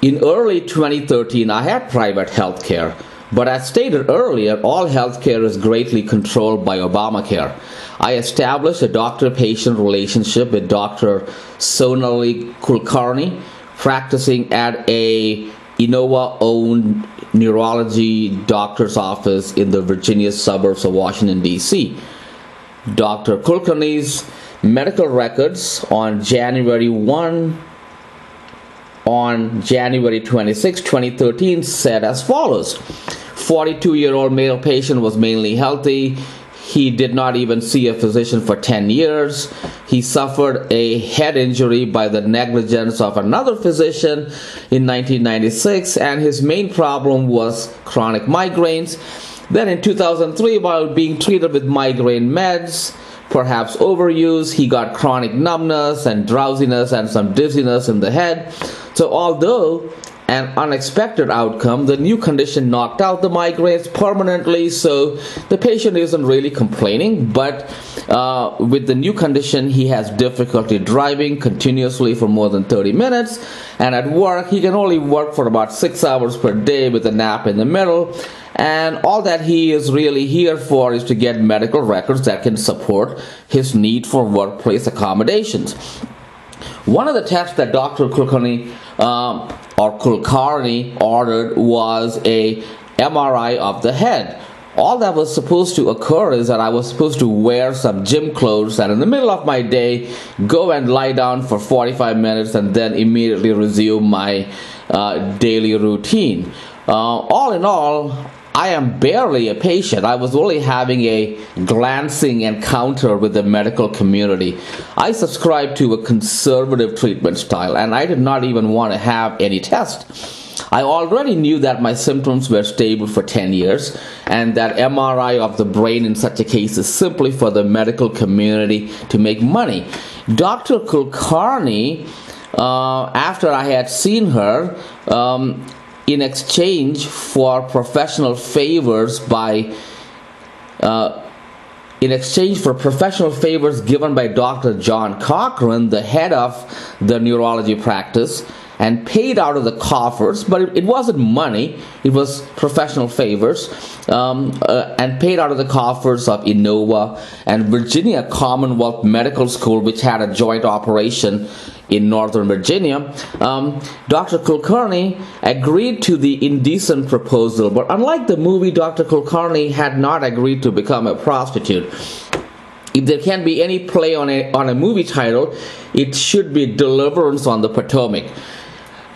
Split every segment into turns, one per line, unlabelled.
In early 2013, I had private health care, but as stated earlier, all health care is greatly controlled by Obamacare. I established a doctor-patient relationship with Dr. Sonali Kulkarni, practicing at a Inova-owned neurology doctor's office in the Virginia suburbs of Washington, D.C. Dr. Kulkarni's medical records on January 26, 2013 said as follows. 42-year-old male patient was mainly healthy. He did not even see a physician for 10 years. He suffered a head injury by the negligence of another physician in 1996, and his main problem was chronic migraines. Then in 2003, while being treated with migraine meds, perhaps overuse, he got chronic numbness and drowsiness and some dizziness in the head. So although an unexpected outcome, the new condition knocked out the migraines permanently, so the patient isn't really complaining, but with the new condition, he has difficulty driving continuously for more than 30 minutes, and at work, he can only work for about 6 hours per day with a nap in the middle, and all that he is really here for is to get medical records that can support his need for workplace accommodations. One of the tests that Dr. Kulkarni ordered was a MRI of the head. All that was supposed to occur is that I was supposed to wear some gym clothes and in the middle of my day go and lie down for 45 minutes and then immediately resume my daily routine. All in all, I am barely a patient. I was only having a glancing encounter with the medical community. I subscribe to a conservative treatment style, and I did not even want to have any test. I already knew that my symptoms were stable for 10 years, and that MRI of the brain in such a case is simply for the medical community to make money. Dr. Kulkarni, after I had seen her, in exchange for professional favors given by Dr. John Cochran, the head of the neurology practice, and paid out of the coffers, but it wasn't money, it was professional favors, and paid out of the coffers of Inova and Virginia Commonwealth Medical School, which had a joint operation in Northern Virginia. Dr. Kulkarni agreed to the indecent proposal, but unlike the movie, Dr. Kulkarni had not agreed to become a prostitute. If there can be any play on a movie title, it should be Deliverance on the Potomac.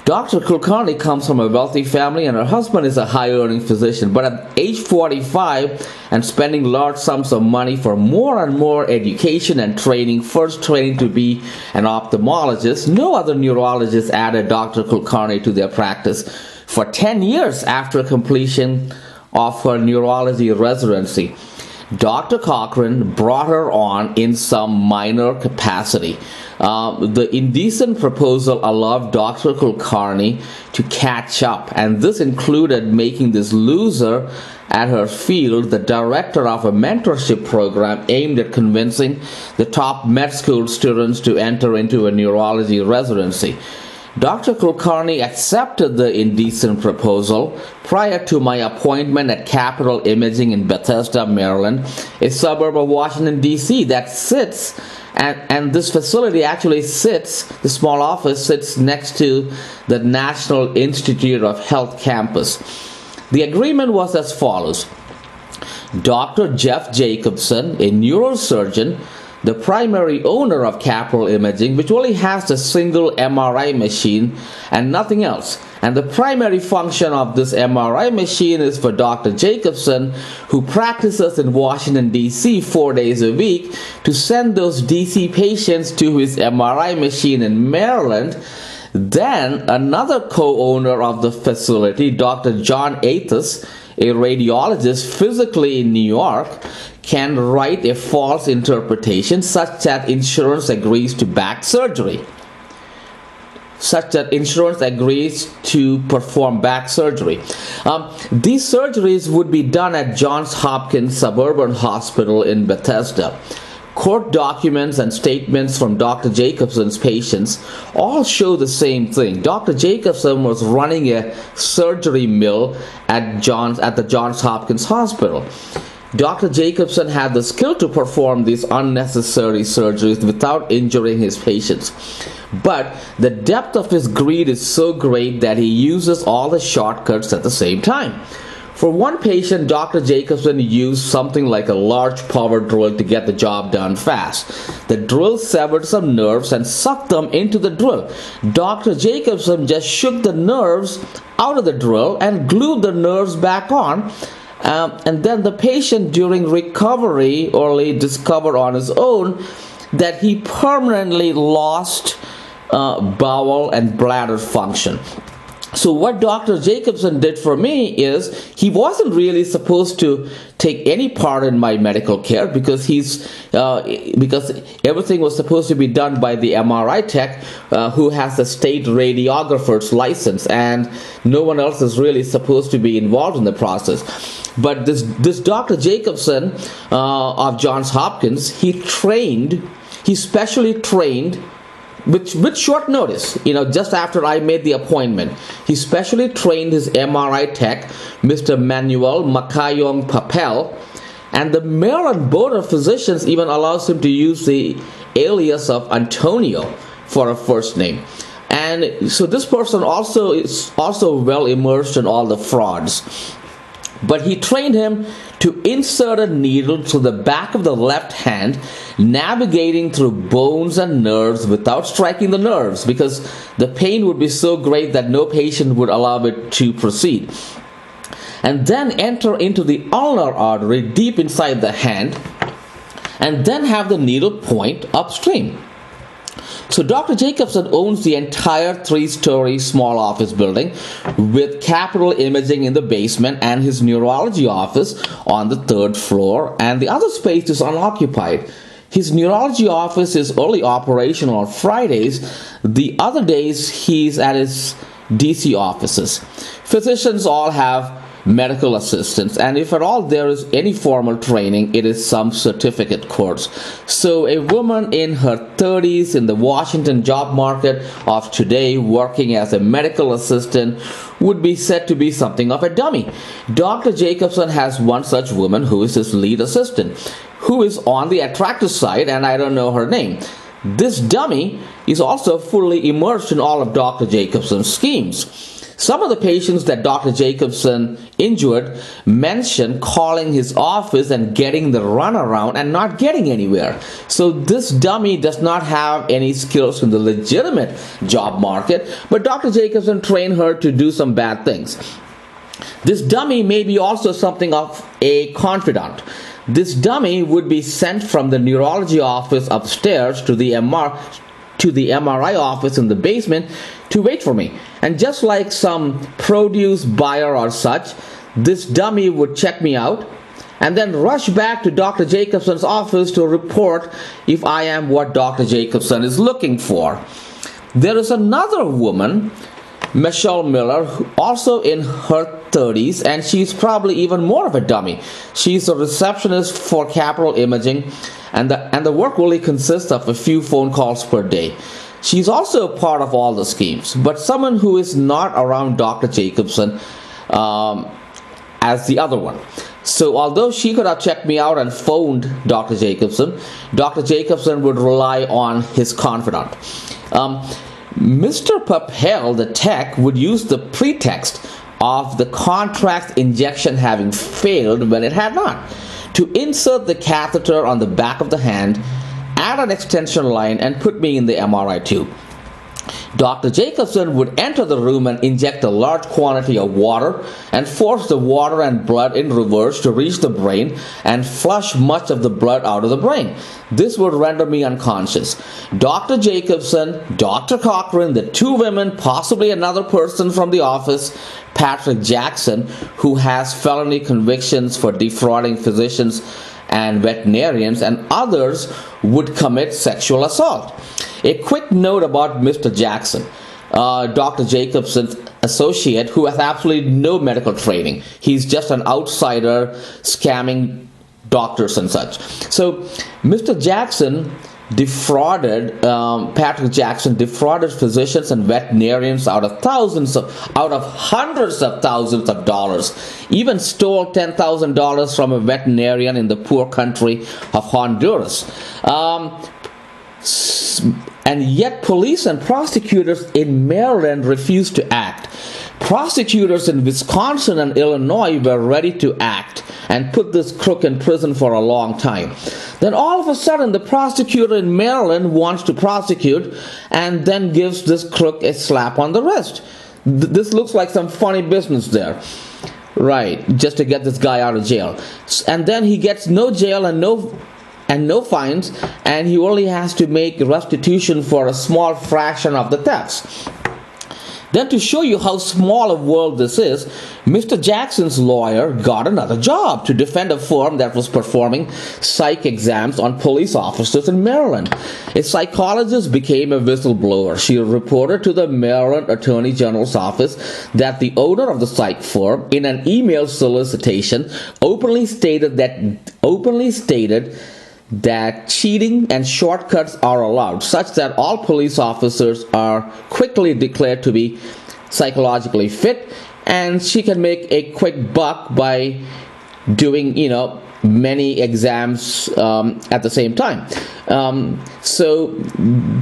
Dr. Kulkarni comes from a wealthy family and her husband is a high-earning physician, but at age 45 and spending large sums of money for more and more education and training, first training to be an ophthalmologist, no other neurologist added Dr. Kulkarni to their practice for 10 years after completion of her neurology residency. Dr. Cochran brought her on in some minor capacity. The indecent proposal allowed Dr. Kulkarni to catch up, and this included making this loser at her field the director of a mentorship program aimed at convincing the top med school students to enter into a neurology residency. Dr. Kulkarni accepted the indecent proposal prior to my appointment at Capital Imaging in Bethesda, Maryland, a suburb of Washington, D.C. that sits, and this facility actually sits, the small office sits next to the National Institute of Health campus. The agreement was as follows. Dr. Jeff Jacobson, a neurosurgeon, the primary owner of Capital Imaging, which only has a single MRI machine and nothing else. And the primary function of this MRI machine is for Dr. Jacobson, who practices in Washington, D.C. 4 days a week, to send those D.C. patients to his MRI machine in Maryland. Then another co-owner of the facility, Dr. John Athos, a radiologist physically in New York, can write a false interpretation such that insurance agrees to back surgery. Such that insurance agrees to perform back surgery. These surgeries would be done at Johns Hopkins Suburban Hospital in Bethesda. Court documents and statements from Dr. Jacobson's patients all show the same thing. Dr. Jacobson was running a surgery mill at the Johns Hopkins Hospital. Dr. Jacobson had the skill to perform these unnecessary surgeries without injuring his patients. But the depth of his greed is so great that he uses all the shortcuts at the same time. For one patient, Dr. Jacobson used something like a large power drill to get the job done fast. The drill severed some nerves and sucked them into the drill. Dr. Jacobson just shook the nerves out of the drill and glued the nerves back on. And then the patient during recovery only discovered on his own that he permanently lost bowel and bladder function. So what Dr. Jacobson did for me is he wasn't really supposed to take any part in my medical care because everything was supposed to be done by the MRI tech who has the state radiographer's license, and no one else is really supposed to be involved in the process. But this Dr. Jacobson of Johns Hopkins, he specially trained with short notice, just after I made the appointment. He specially trained his MRI tech, Mr. Manuel Makayong Papel, and the Maryland Board of Physicians even allows him to use the alias of Antonio for a first name. And so this person is also well immersed in all the frauds. But he trained him to insert a needle through the back of the left hand, navigating through bones and nerves without striking the nerves, because the pain would be so great that no patient would allow it to proceed. And then enter into the ulnar artery deep inside the hand, and then have the needle point upstream. So Dr. Jacobson owns the entire 3-story small office building with capital imaging in the basement and his neurology office on the 3rd floor, and the other space is unoccupied. His neurology office is only operational on Fridays. The other days he's at his DC offices. Physicians all have medical assistants, and if at all there is any formal training, it is some certificate course. So a woman in her 30s in the Washington job market of today working as a medical assistant would be said to be something of a dummy. Dr. Jacobson has one such woman who is his lead assistant, who is on the attractive side, and I don't know her name. This dummy is also fully immersed in all of Dr. Jacobson's schemes. Some of the patients that Dr. Jacobson injured mentioned calling his office and getting the runaround and not getting anywhere. So this dummy does not have any skills in the legitimate job market, but Dr. Jacobson trained her to do some bad things. This dummy may be also something of a confidant. This dummy would be sent from the neurology office upstairs to the MRI office in the basement to wait for me. And just like some produce buyer or such, this dummy would check me out and then rush back to Dr. Jacobson's office to report if I am what Dr. Jacobson is looking for. There is another woman, Michelle Miller, also in her 30s, and she's probably even more of a dummy. She's a receptionist for capital imaging, and the work really consists of a few phone calls per day. She's also a part of all the schemes, but someone who is not around Dr. Jacobson as the other one. So although she could have checked me out and phoned Dr. Jacobson would rely on his confidant. Mr. Papel, the tech, would use the pretext of the contrast injection having failed when it had not, to insert the catheter on the back of the hand, add an extension line, and put me in the MRI tube. Dr. Jacobson would enter the room and inject a large quantity of water and force the water and blood in reverse to reach the brain and flush much of the blood out of the brain. This would render me unconscious. Dr. Jacobson, Dr. Cochran, the two women, possibly another person from the office, Patrick Jackson, who has felony convictions for defrauding physicians and veterinarians, and others would commit sexual assault. A quick note about Mr. Jackson, Dr. Jacobson's associate, who has absolutely no medical training. He's just an outsider scamming doctors and such. So Mr. Jackson Patrick Jackson defrauded physicians and veterinarians out of hundreds of thousands of dollars. Even stole $10,000 from a veterinarian in the poor country of Honduras. And yet police and prosecutors in Maryland refused to act. Prosecutors in Wisconsin and Illinois were ready to act and put this crook in prison for a long time. Then all of a sudden, the prosecutor in Maryland wants to prosecute and then gives this crook a slap on the wrist. This looks like some funny business there. Right, just to get this guy out of jail. And then he gets no jail and no fines, and he only has to make restitution for a small fraction of the thefts. Then, to show you how small a world this is, Mr. Jackson's lawyer got another job to defend a firm that was performing psych exams on police officers in Maryland. A psychologist became a whistleblower. She reported to the Maryland Attorney General's office that the owner of the psych firm, in an email solicitation, openly stated that cheating and shortcuts are allowed, such that all police officers are quickly declared to be psychologically fit, and she can make a quick buck by doing, many exams at the same time. So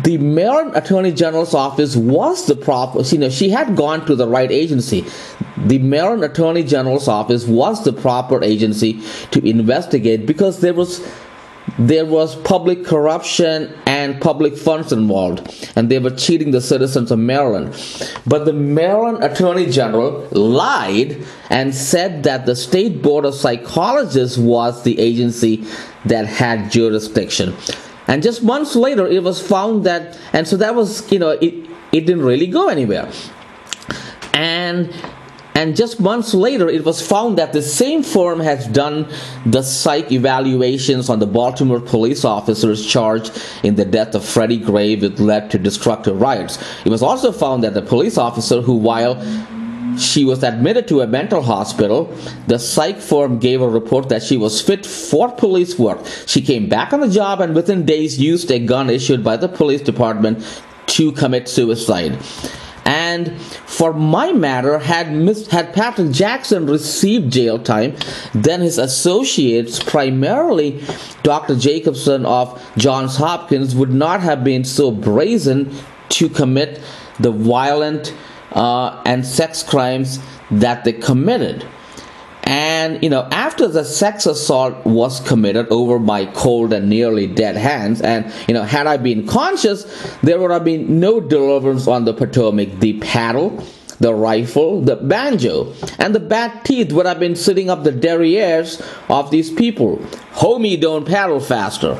the Maryland Attorney General's office was the proper, she had gone to the right agency. The Maryland Attorney General's office was the proper agency to investigate, because there was public corruption and public funds involved, and they were cheating the citizens of Maryland. But the Maryland Attorney General lied and said that the State Board of Psychologists was the agency that had jurisdiction. And just months later, it was found that, and so that was, it didn't really go anywhere. And just months later, it was found that the same firm has done the psych evaluations on the Baltimore police officers charged in the death of Freddie Gray, which led to destructive riots. It was also found that the police officer who, while she was admitted to a mental hospital, the psych firm gave a report that she was fit for police work. She came back on the job and within days used a gun issued by the police department to commit suicide. And for my matter, had Patrick Jackson received jail time, then his associates, primarily Dr. Jacobson of Johns Hopkins, would not have been so brazen to commit the violent and sex crimes that they committed. And, after the sex assault was committed over my cold and nearly dead hands, and, had I been conscious, there would have been no deliverance on the Potomac. The paddle, the rifle, the banjo, and the bat teeth would have been sitting up the derrieres of these people. Homie, don't paddle faster.